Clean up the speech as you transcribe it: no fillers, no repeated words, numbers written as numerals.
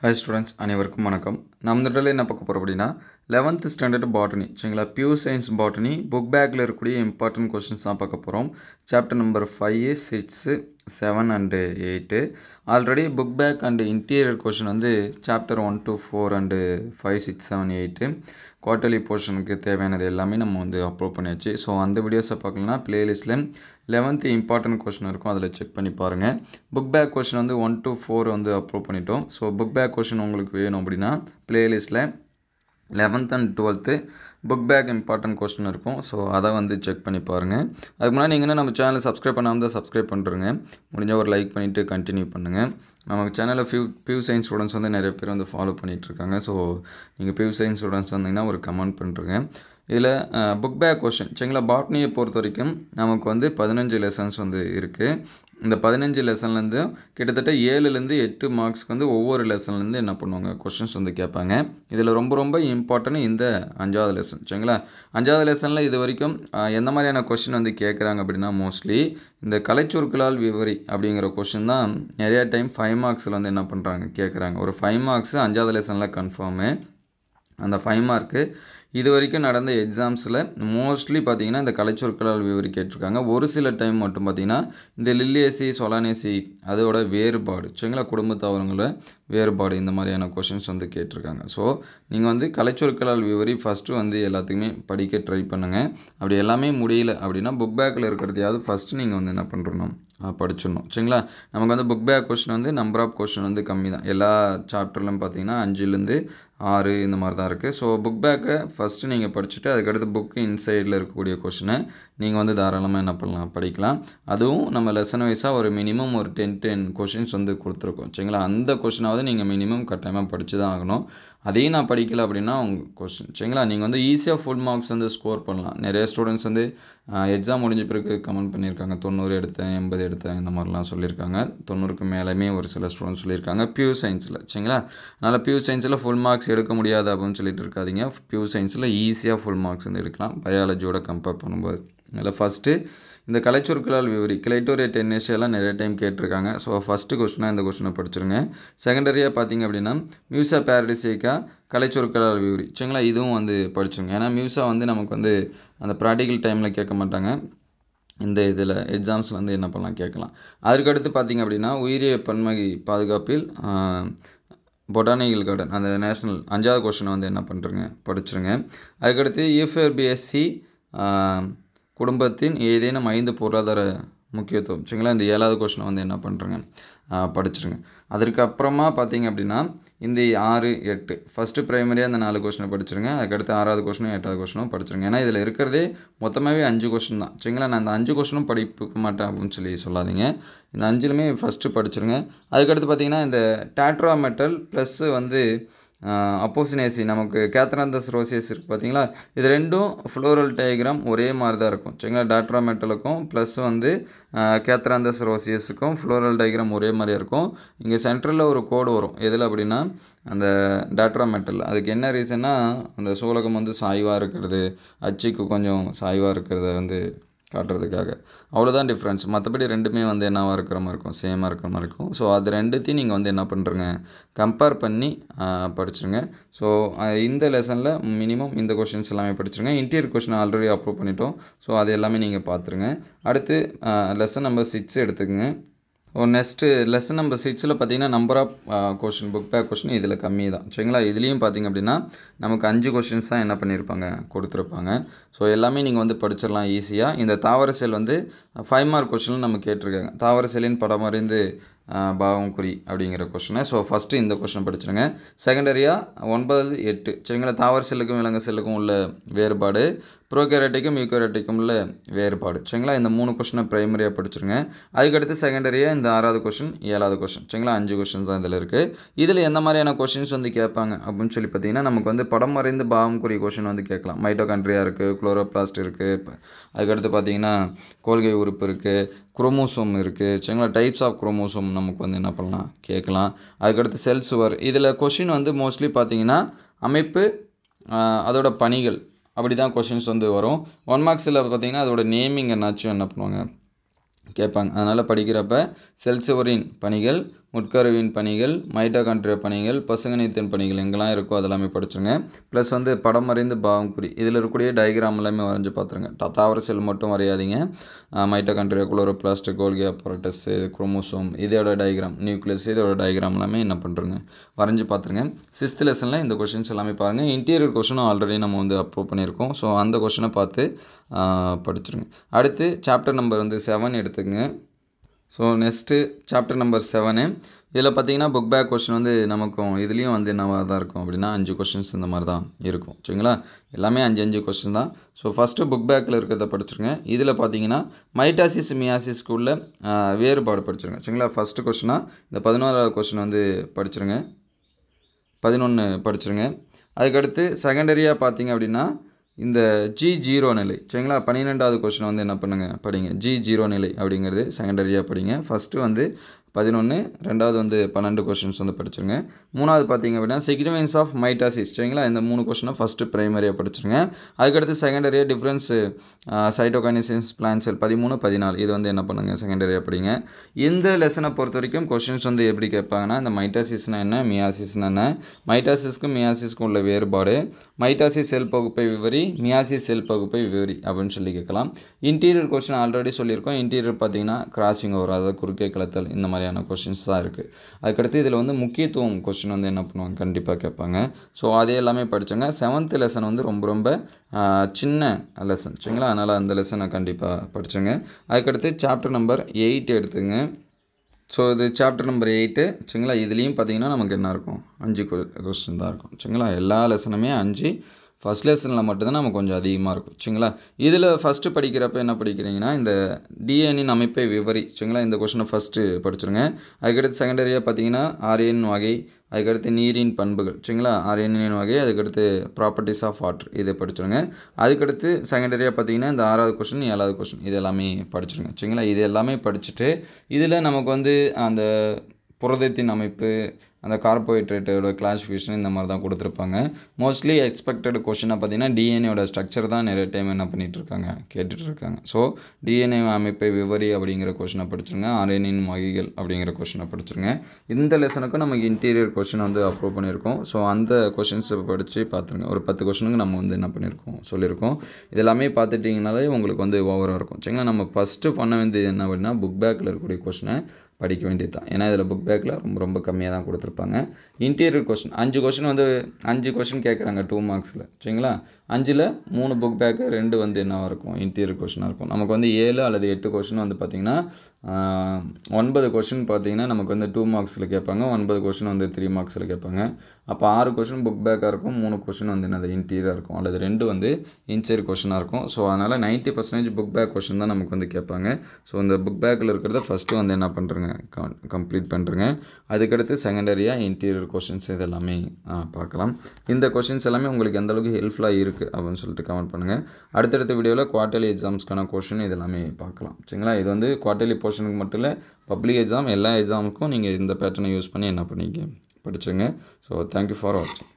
Hi students, அனைவருக்கும் வணக்கம். நம்ம இந்த வீடியோல என்ன பார்க்க போறோம் அப்படினா 11th ஸ்டாண்டர்ட் பாட்டனி சரிங்களா பியூர் சயின்ஸ் பாட்டனி புக் பேக்ல இருக்கக்கூடிய இம்பார்ட்டன்ட் क्वेश्चंस தான் பார்க்க போறோம். Chapter number 5, 6, 7 and 8. Already book back and interior question வந்து சாப்டர் 1 to 4 and 5, 6, 7, 8 குவார்ட்டர்லி போர்ஷனுக்கு தேவையானது எல்லாமே நம்ம வந்து அப்லோட் பண்ணியாச்சு. ஸோ அந்த வீடியோஸை பார்க்கலனா பிளேலிஸ்ட்டில் 11th இம்பார்ட்டன்ட் கொஷின் இருக்கும், அதில் செக் பண்ணி பாருங்கள். புக் பேக் கொஷின் வந்து 1 to 4 வந்து அப்லோட் பண்ணிட்டோம். ஸோ புக் பேக் கொஷின் உங்களுக்கு வேணும் அப்படின்னா பிளேலிஸ்ட்டில் 11th and 12th book back important question இருக்கும். ஸோ அதை வந்து செக் பண்ணி பாருங்கள். அதுக்கு முன்னாடி நீங்கள் நம்ம சேனலை சப்ஸ்கிரைப் பண்ணாமல் தான் சப்ஸ்கிரைப் பண்ணுறங்க. முடிஞ்சால் ஒரு லைக் பண்ணிவிட்டு கண்டினியூ பண்ணுங்கள். நமக்கு சேனலில் பியூர் சயின்ஸ் ஸ்டூடெண்ட்ஸ் வந்து நிறைய பேர் வந்து ஃபாலோ பண்ணிகிட்ருக்காங்க. ஸோ நீங்கள் பியூர் சயின்ஸ் ஸ்டூடெண்ட்ஸ் வந்தீங்கன்னா ஒரு கமெண்ட் பண்ணுறங்க. இதில் புக் பேக் கொஷின் சரிங்களா பாட்னியை பொறுத்த வரைக்கும் நமக்கு வந்து 15 லெசன்ஸ் வந்து இருக்குது. இந்த 15 லெசன்லேருந்து கிட்டத்தட்ட 7லேருந்து 8 மார்க்ஸ்க்கு வந்து ஒவ்வொரு லெசன்லேருந்து என்ன பண்ணுவாங்க கொஷின்ஸ் வந்து கேட்பாங்க. இதில் ரொம்ப இம்பார்ட்டன்ட் இந்த 5வது லெசன் சரிங்களா. 5வது லெசனில் இது வரைக்கும் எந்த மாதிரியான கொஷின் வந்து கேட்குறாங்க அப்படின்னா மோஸ்ட்லி இந்த கலைச்சொற்களால் விவரி அப்படிங்கிற கொஷின் தான் நிறையா டைம் 5 மார்க்ஸில் வந்து என்ன பண்ணுறாங்க கேட்குறாங்க. ஒரு 5 மார்க்ஸு 5வது லெசனில் கன்ஃபார்மு. அந்த 5 மார்க்கு இது வரைக்கும் நடந்த எக்ஸாம்ஸில் மோஸ்ட்லி பார்த்திங்கன்னா இந்த கலைச்சொற்களால் விவரி கேட்டிருக்காங்க. ஒரு சில டைம் மட்டும் பார்த்திங்கன்னா இந்த லில்லியேசி சொலானேசி அதோட வேறுபாடு சரிங்களா குடும்ப தாவரங்களோட வேறுபாடு இந்த மாதிரியான கொஷின்ஸ் வந்து கேட்டிருக்காங்க. ஸோ நீங்கள் வந்து கலைச்சொற்களால் விவரி ஃபஸ்ட்டு வந்து எல்லாத்துக்குமே படிக்க ட்ரை பண்ணுங்கள். அப்படி எல்லாமே முடியல அப்படின்னா புக் பேக்கில் இருக்கிறதையாவது ஃபஸ்ட்டு நீங்கள் வந்து என்ன பண்ணுறணும் படிச்சிடணும் சரிங்களா. நமக்கு வந்து புக் பேக் கொஷின் வந்து நம்பர் ஆஃப் கொஷின் வந்து கம்மி தான். எல்லா சாப்டர்லையும் பார்த்தீங்கன்னா 5லேருந்து 6 இந்த மாதிரி தான் இருக்குது. ஸோ புக் பேக்கை ஃபஸ்ட்டு நீங்கள் படிச்சுட்டு அதுக்கடுத்து புக்கு இன்சைடில் இருக்கக்கூடிய கொஷினை நீங்கள் வந்து தாராளமாக என்ன பண்ணலாம் படிக்கலாம். அதுவும் நம்ம லெசன் வைஸாக ஒரு மினிமம் ஒரு 10 கொஷின்ஸ் வந்து கொடுத்துருக்கோம் சரிங்களா. அந்த கொஷினாவது நீங்கள் மினிமம் கட்டாயமாக படித்து தான் ஆகணும். அதையும் நான் படிக்கல அப்படின்னா உங்கள் கொஷின் சரிங்களா நீங்கள் வந்து ஈஸியாக ஃபுல் மார்க்ஸ் வந்து ஸ்கோர் பண்ணலாம். நிறைய ஸ்டூடெண்ட்ஸ் வந்து எக்ஸாம் முடிஞ்ச பிறகு கமெண்ட் பண்ணியிருக்காங்க 90 எடுத்தேன் 80 எடுத்தேன் இந்த மாதிரிலாம் சொல்லியிருக்காங்க. 90க்கு மேலேயுமே ஒரு சில ஸ்டூடெண்ட்ஸ் சொல்லியிருக்காங்க பியூர் சயின்ஸில் சரிங்களா. அதனால் பியூர் சயின்ஸில் ஃபுல் மார்க்ஸ் எடுக்க முடியாது அப்படின்னு சொல்லிட்டு இருக்காதிங்க. பியூர் சயின்ஸில் ஈஸியாக ஃபுல் மார்க்ஸ் வந்து எடுக்கலாம் பயாலஜியோட கம்பேர் பண்ணும்போது. அதில் ஃபஸ்ட்டு இந்த கலைச்சொற்களால் விவரி கிளைட்டோரியட் எல்லாம் நிறைய டைம் கேட்டிருக்காங்க. ஸோ ஃபஸ்ட்டு கொஸ்டினாக இந்த கொஸ்டினை படிச்சிருங்க. செகண்டரியாக பார்த்தீங்க அப்படின்னா மியூசா பாரடிசேக்கா கலைச்சொற்களால் விவரி சரிங்களா இதுவும் வந்து படிச்சுருங்க. ஏன்னா மியூசா வந்து நமக்கு வந்து அந்த ப்ராக்டிக்கல் டைமில் கேட்க மாட்டாங்க. இந்த இதில் எக்ஸாம்ஸில் வந்து என்ன பண்ணலாம் கேட்கலாம். அதுக்கடுத்து பார்த்திங்க அப்படின்னா உயிரிய பன்மகை பாதுகாப்பில் பொட்டானிக்கல் கார்டன் அந்த நேஷ்னல் 5வது கொஸ்டினை வந்து என்ன பண்ணுறங்க படிச்சுருங்க. அதுக்கடுத்து யூஎஃபிஎஸ்சி குடும்பத்தின் ஏதேனும் 5 பொருளாதார முக்கியத்துவம் சரிங்களா இந்த 7வது கொஸ்டினை வந்து என்ன பண்ணுறங்க படிச்சுருங்க. அதற்கப்புறமா பார்த்தீங்க அப்படின்னா இந்த 6, 8 ஃபஸ்ட்டு ப்ரைமரியாக இந்த 4 கொஸ்டினை படிச்சுருங்க. அதுக்கடுத்து 6வது கொஸ்டினும் 8வது கொஸ்டினும் படிச்சுருங்க. ஏன்னா இதில் இருக்கிறதே மொத்தமாகவே 5 கொஸ்டின் தான் சரிங்களா. நான் அந்த 5 கொஸ்டினும் படிக்க மாட்டேன் அப்படின்னு சொல்லி சொல்லாதீங்க. இந்த 5லுமே ஃபஸ்ட்டு படிச்சுருங்க. அதுக்கடுத்து பார்த்திங்கன்னா இந்த டாட்ராமெட்டல் ப்ளஸ்ஸு வந்து அப்போசினேசி நமக்கு கேத்ராந்தஸ் ரோசியஸ் இருக்குது பார்த்தீங்களா. இது ரெண்டும் ஃப்ளோரல் டயக்ராம் ஒரே மாதிரி தான் இருக்கும் சரிங்களா. டாட்ராமெட்டலுக்கும் ப்ளஸ் வந்து கேத்ராந்தஸ் ரோசியஸுக்கும் ஃப்ளோரல் டயக்ராம் ஒரே மாதிரியாக இருக்கும். இங்கே சென்ட்ரலில் ஒரு கோடு வரும் எதில் அப்படின்னா அந்த டாட்ராமெட்டல். அதுக்கு என்ன ரீசன்னா அந்த சூலகம் வந்து சாய்வாக இருக்கிறது அச்சுக்கு கொஞ்சம் சாய்வாக இருக்கிறத வந்து காட்டுறதுக்காக அவ்வளோதான் டிஃப்ரென்ஸ். மற்றபடி ரெண்டுமே வந்து என்னவாக இருக்கிற மாதிரி இருக்கும் சேமாக இருக்கிற மாதிரி இருக்கும். ஸோ அது ரெண்டுத்தையும் நீங்கள் வந்து என்ன பண்ணுறங்க கம்பேர் பண்ணி படிச்சுருங்க. ஸோ இந்த லெசனில் மினிமம் இந்த கொஷின்ஸ் எல்லாமே படிச்சுருங்க. இன்டீரியர் கொஷின் ஆல்ரெடி அப்ரூவ் பண்ணிட்டோம். ஸோ அது எல்லாமே நீங்கள் பார்த்துருங்க. அடுத்து லெசன் நம்பர் 6 எடுத்துக்கங்க. நெக்ஸ்ட்டு லெசன் நம்பர் 6ல் பார்த்தீங்கன்னா number of question book back question இதில் கம்மி தான் சரிங்களா. இதுலேயும் பார்த்திங்க அப்படின்னா நமக்கு 5 கொஷின்ஸ் தான் என்ன பண்ணியிருப்பாங்க கொடுத்துருப்பாங்க. ஸோ எல்லாமே நீங்கள் வந்து படிச்சிடலாம் ஈஸியாக. இந்த தாவர செல் வந்து 5 மார்க் கொஷினில் நம்ம கேட்டிருக்காங்க. தாவர செல்லின் படம் அறிந்து பாவம் குறி அப்படிங்கிற கொஷினை. ஸோ ஃபஸ்ட்டு இந்த கொஷினை படிச்சிருங்க. செகண்டரியாக 9, 8 சரிங்களா தாவர செல்லுக்கும் விலங்கு செல்லுக்கும் உள்ள வேறுபாடு ப்ரோகேரட்டிக்கும் யூகேரட்டிக்கும் உள்ள வேறுபாடு சரிங்களா. இந்த 3 கொஷினை ப்ரைமரியாக படிச்சிருங்க. அதுக்கடுத்து செகண்டரியாக இந்த 6வது கொஷின் 7வது கொஷின் சரிங்களா 5 கொஷின்ஸ் தான் இதில் இருக்குது. இதில் எந்த மாதிரியான கொஷின்ஸ் வந்து கேட்பாங்க அப்படின்னு சொல்லி பார்த்தீங்கன்னா நமக்கு வந்து படம் மறைந்து பாவம் குறி கொஷின் வந்து கேட்கலாம். மைட்டோகாண்ட்ரியா இருக்குது, குளோரோபிளாஸ்ட் இருக்குது, அதுக்கடுத்து பார்த்தீங்கன்னா கோல்கை உறுப்பு இருக்குது, குரோமோசோம் இருக்குது சரிங்களா. டைப்ஸ் ஆஃப் குரோமோசோம் நமக்கு வந்து என்ன பண்ணலாம் கேட்கலாம். அதுக்கடுத்து செல் சுவர். இதில் கொஷின் வந்து மோஸ்ட்லி பார்த்தீங்கன்னா அமைப்பு அதோட பணிகள் அப்படி தான் கொஷின்ஸ் வந்து வரும். 1 மார்க்ஸில் பார்த்தீங்கன்னா அதோட நேமிங் என்னாச்சும் என்ன பண்ணுவாங்க கேட்பாங்க. அதனால் படிக்கிறப்ப செல் சுவரின் பணிகள் முட்கருவின் பணிகள், மைட்டோகாண்ட்ரியா பணிகள், பசுங்கணித்தின் பணிகள் எங்கெல்லாம் இருக்கோ அதெல்லாமே படிச்சுருங்க. ப்ளஸ் வந்து படம் வரைந்து பாவம் குறி இதில் இருக்கக்கூடிய டயக்ராம் எல்லாமே வரைஞ்சி பார்த்துருங்க. தாவர செல் மட்டும் வரையாதீங்க. Mitochondria, chloroplast, Golgi apparatus, chromosome, இதோட டயக்ராம், நியூக்ளியஸ், இதோட டயக்ராம் எல்லாமே என்ன பண்ணுறங்க வரைஞ்சி பார்த்துருங்க. 6th லெசனில் இந்த கொஷின்ஸ் எல்லாமே பாருங்கள். இன்டீரியர் கொஷினும் ஆல்ரெடி நம்ம வந்து அப்ரூவ் பண்ணியிருக்கோம். ஸோ அந்த கொஷினை பார்த்து படிச்சுருங்க. அடுத்து சாப்டர் நம்பர் வந்து 7 எடுத்துக்கங்க. ஸோ நெக்ஸ்ட்டு சாப்டர் நம்பர் 7 இதில் பார்த்தீங்கன்னா புக் பேக் கொஷின் வந்து நமக்கும் இதுலேயும் வந்து என்னவாக தான் இருக்கும் அப்படின்னா 5 கொஷின்ஸ் இந்த மாதிரி தான் இருக்கும். சரிங்களா, எல்லாமே 5 கொஷின் தான். ஸோ ஃபஸ்ட்டு புக் பேக்கில் இருக்கிறத படிச்சுருங்க. இதில் பார்த்தீங்கன்னா மைட்டாசிஸ் மியாசிஸ்க்கு உள்ள வேறுபாடு படிச்சுருங்க. சரிங்களா, ஃபஸ்ட்டு கொஷினாக இந்த 11வது கொஷின் வந்து படிச்சுருங்க. 11 படிச்சுருங்க. அதுக்கடுத்து செகண்டரியாக பார்த்தீங்க அப்படின்னா இந்த G0 நிலை. சரிங்களா, 12வது கொஷின் வந்து என்ன பண்ணுங்கள் படிங்க. G0 நிலை அப்படிங்கிறது செகண்டரியாக படிங்க. ஃபஸ்ட்டு வந்து 11, ரெண்டாவது வந்து 12 கொஷின்ஸ் வந்து படிச்சுருங்க. மூணாவது பார்த்தீங்க அப்படின்னா சிக்னிஃபிகன்ஸ் ஆஃப் மைட்டாசிஸ். சரிங்களா, இந்த 3 கொஷினை ஃபஸ்ட்டு ப்ரைமரியாக படிச்சுருங்க. அதுக்கடுத்து செகண்டரியாக டிஃப்ரென்ஸு சைட்டோகைனசிஸ் பிளான்ட் செல் 13, 14 இது வந்து என்ன பண்ணுங்கள் செகண்டரியாக படிங்க. இந்த லெசனை பொறுத்த வரைக்கும் கொஷின்ஸ் வந்து எப்படி கேட்பாங்கன்னா இந்த மைட்டாசிஸ்னா என்ன, மியாசிஸ்னா என்ன, மைட்டாசிஸ்க்கும் மியாசிஸ்க்கும் உள்ள வேறுபாடு, மைட்டாசிஸ் செல் பகுப்பை விவரி, மியாசிஸ் செல் பகுப்பை விவரி அப்படின்னு சொல்லி கேட்கலாம். இன்டீரியர் கொஷின் ஆல்ரெடி சொல்லியிருக்கோம். இன்டீரியர் பார்த்தீங்கன்னா கிராசிங் ஓவர், அதாவது குறுக்கே கலத்தல், இந்த மாதிரியான கொஷின்ஸ் தான் இருக்குது. அதுக்கடுத்து இதில் வந்து முக்கியத்துவம் கொஷின் வந்து என்ன பண்ணுவாங்க கண்டிப்பாக கேட்பாங்க. ஸோ அதே எல்லாமே படித்தோங்க. 7th லெசன் வந்து ரொம்ப ரொம்ப சின்ன லெசன். சரிங்களா, அதனால் அந்த லெசனை கண்டிப்பாக படித்தோங்க. அதுக்கடுத்து சாப்டர் நம்பர் 8 எடுத்துங்க. ஸோ இது சாப்டர் நம்பர் 8. சரிங்களா, இதுலேயும் பார்த்தீங்கன்னா நமக்கு என்ன இருக்கும் 5 கொஸ்டின் தான் இருக்கும். சரிங்களா, எல்லா லெசனுமே 5. ஃபஸ்ட் லெசனில் மட்டும்தான் நமக்கு கொஞ்சம் அதிகமாக இருக்கும். சரிங்களா, இதில் ஃபஸ்ட்டு படிக்கிறப்ப என்ன படிக்கிறீங்கன்னா இந்த டிஎன்ஏ அமைப்பை விவரி. சரிங்களா, இந்த கொஸ்டினை ஃபஸ்ட்டு படிச்சுருங்க. அதுக்கடுத்து செகண்டரியாக பார்த்தீங்கன்னா ஆர்என் வகை, அதுக்கடுத்து நீரின் பண்புகள். சரிங்களா, ஆர்என்ஏன் வகை, அதுக்கடுத்து ப்ராப்பர்ட்டிஸ் ஆஃப் வாட்டர் இதை படிச்சுருங்க. அதுக்கடுத்து செகண்டரியாக பார்த்தீங்கன்னா இந்த 6வது கொஸ்டின் 7வது கொஸ்டின் இது எல்லாமே படிச்சுருங்க. சரிங்களா, இது எல்லாமே படிச்சுட்டு இதில் நமக்கு வந்து அந்த புரதத்தின் அமைப்பு, அந்த கார்போஹைட்ரேட்டோட கிளாசிஃபிகேஷன் இந்த மாதிரி தான் கொடுத்துருப்பாங்க. மோஸ்ட்லி எக்ஸ்பெக்டட் கொஷினாக பார்த்தீங்கன்னா டிஎன்ஏவோட ஸ்ட்ரக்சர் தான் நிறைய டைம் என்ன பண்ணிகிட்ருக்காங்க கேட்டுட்ருக்காங்க. ஸோ டிஎன்ஏ அமைப்பை விவரி அப்படிங்கிற கொஷினை படிச்சுருங்க. ஆர்என்ஏன் வகைகள் அப்படிங்கிற கொஷினை படிச்சுருங்க. இந்த லெசனுக்கும் நமக்கு இன்டீரியர் கொஷின் வந்து அப்ரூவ் பண்ணியிருக்கோம். ஸோ அந்த கொஷின்ஸை படித்து பார்த்துருங்க. ஒரு 10 கொஷினுக்கு நம்ம வந்து என்ன பண்ணியிருக்கோம் சொல்லியிருக்கோம். இதெல்லாமே பார்த்துட்டிங்கனாலே உங்களுக்கு வந்து ஓவராக இருக்கும். சரிங்களா, நம்ம ஃபஸ்ட்டு பண்ண வேண்டியது என்ன அப்படின்னா புக் பேக்கில் இருக்கக்கூடிய கொஷினை படிக்க வேண்டியது தான். ஏன்னா இதில் புக் பேக்கில் ரொம்ப ரொம்ப கம்மியாக தான் கொடுத்துருப்பாங்க. இன்டீரியர் கொஸ்டின் 5 கொஸ்டின் வந்து 5 கொஸ்டின் கேட்குறாங்க 2 மார்க்ஸில். சரிங்களா, 5ல் 3 புக் பேக்கு, 2 வந்து என்னவாக இருக்கும் இன்டீரியர் கொஸ்டினாக இருக்கும். நமக்கு வந்து 7 அல்லது 8 கொஸ்டின் வந்து பார்த்திங்கன்னா 9 கொஸ்டின் பார்த்திங்கன்னா நமக்கு வந்து 2 மார்க்ஸில் கேட்பாங்க. 9 கொஸ்டின் வந்து 3 மார்க்ஸில் கேட்பாங்க. அப்போ 6 கொஸ்டின் புக் பேக்காக இருக்கும், 3 கொஸ்டின் வந்து என்னது இன்டீரியராக இருக்கும், அல்லது 2 வந்து இன்சைட் கொஸ்டினாக இருக்கும். ஸோ அதனால் 90% புக் பேக் கொஸ்டின் தான் நமக்கு வந்து கேட்பாங்க. ஸோ இந்த புக் பேக்கில் இருக்கிறத ஃபஸ்ட்டு வந்து என்ன பண்ணுறங்க கம்ப்ளீட் பண்ணுறங்க. அதுக்கடுத்து செகண்டரியாக இன்டீரியர் கொஸ்டின்ஸ் இதெல்லாமே பார்க்கலாம். இந்த கொஸ்டின்ஸ் எல்லாமே உங்களுக்கு எந்தளவுக்கு ஹெல்ப்ஃபுல்லாக இருக்குது அப்படின்னு சொல்லிட்டு கமெண்ட் பண்ணுங்கள். அடுத்தடுத்த வீடியோவில் குவார்ட்டர்லி எக்ஸாம்ஸ்க்கான கொஸ்டின் இதெல்லாமே பார்க்கலாம். சரிங்களா, இது வந்து குவார்ட்டர்லி போர்ஷனுக்கு மட்டும் இல்லை, பப்ளிக் எக்ஸாம் எல்லா எக்ஸாமுக்கும் நீங்கள் இந்த பேட்டர்னை யூஸ் பண்ணி என்ன பண்ணிக்க படிச்சுங்க. ஸோ தேங்க்யூ ஃபார் வாட்சிங்.